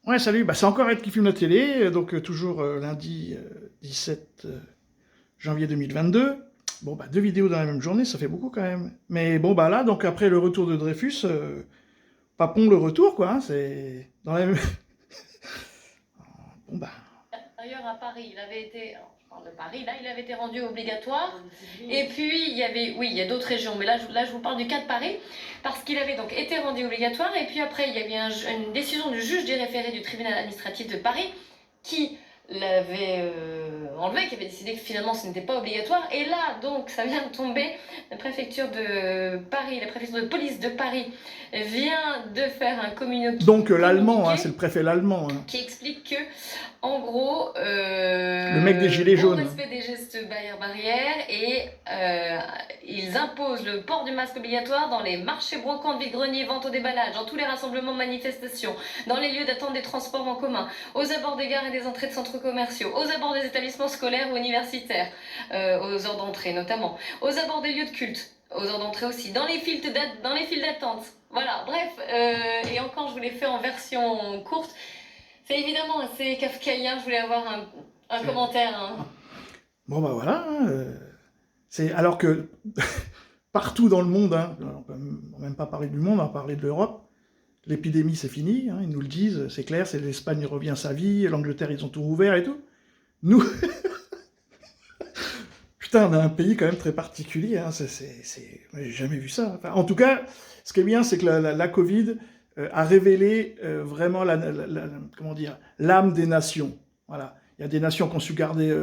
Ouais, salut, bah, c'est encore Ed qui filme la télé, donc toujours lundi 17 janvier 2022. Bon, bah, 2 vidéos dans la même journée, ça fait beaucoup quand même. Mais bon, bah là, donc après le retour de Dreyfus, Papon le retour, quoi, hein, c'est dans la même... Bon, bah... Ailleurs à Paris, il avait été, alors, je parle de Paris, là il avait été rendu obligatoire. Et puis il y avait, oui, il y a d'autres régions, mais là je vous parle du cas de Paris, parce qu'il avait donc été rendu obligatoire. Et puis après il y avait une décision du juge des référés du tribunal administratif de Paris qui l'avait enlevé, qui avait décidé que finalement ce n'était pas obligatoire. Et là donc ça vient de tomber, la préfecture de Paris, la préfecture de police de Paris vient de faire un communiqué. Donc l'allemand, hein, c'est le préfet l'allemand. Hein. Qui explique que, en gros, Le mec des gilets jaunes. respect des gestes barrières, et ils imposent le port du masque obligatoire dans les marchés, brocantes, vide-greniers, ventes au déballage, dans tous les rassemblements, manifestations, dans les lieux d'attente des transports en commun, aux abords des gares et des entrées de centres commerciaux, aux abords des établissements scolaires ou universitaires, aux heures d'entrée notamment, aux abords des lieux de culte, aux heures d'entrée aussi, dans les files d'attente. Voilà, bref, et encore je vous l'ai fait en version courte. C'est évidemment assez kafkaïen, je voulais avoir un commentaire. Hein. Bon bah voilà, hein, c'est alors que partout dans le monde, hein, on peut même pas parler du monde, on va parler de l'Europe, l'épidémie c'est fini, hein, ils nous le disent, c'est clair, c'est l'Espagne revient à sa vie, l'Angleterre ils ont tout rouvert et tout. Nous, putain, on a un pays quand même très particulier, hein, j'ai jamais vu ça. Enfin, en tout cas, ce qui est bien, c'est que la Covid a révélé vraiment comment dire, l'âme des nations. Voilà, il y a des nations qui ont su garder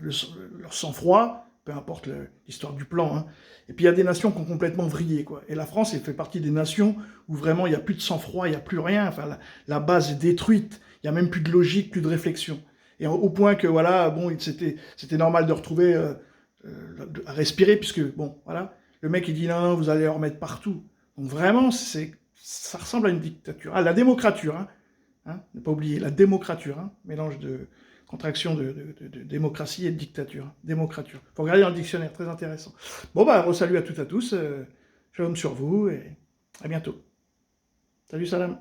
leur sang-froid, peu importe l'histoire du plan, hein. Et puis il y a des nations qui ont complètement vrillé, quoi. Et la France, elle fait partie des nations où vraiment il n'y a plus de sang-froid, il n'y a plus rien, enfin la base est détruite, il n'y a même plus de logique, plus de réflexion. Et au point que, voilà, bon, c'était normal de retrouver, à respirer, puisque, bon, voilà, le mec, il dit, non, vous allez en remettre partout. Donc vraiment, ça ressemble à une dictature. Ah, la démocrature, hein, ne pas oublier, la démocrature, hein, mélange de contraction de démocratie et de dictature. Démocrature. Il faut regarder dans le dictionnaire, très intéressant. Bon, bah, resalut à toutes et à tous, shalom sur vous, et à bientôt. Salut, salam.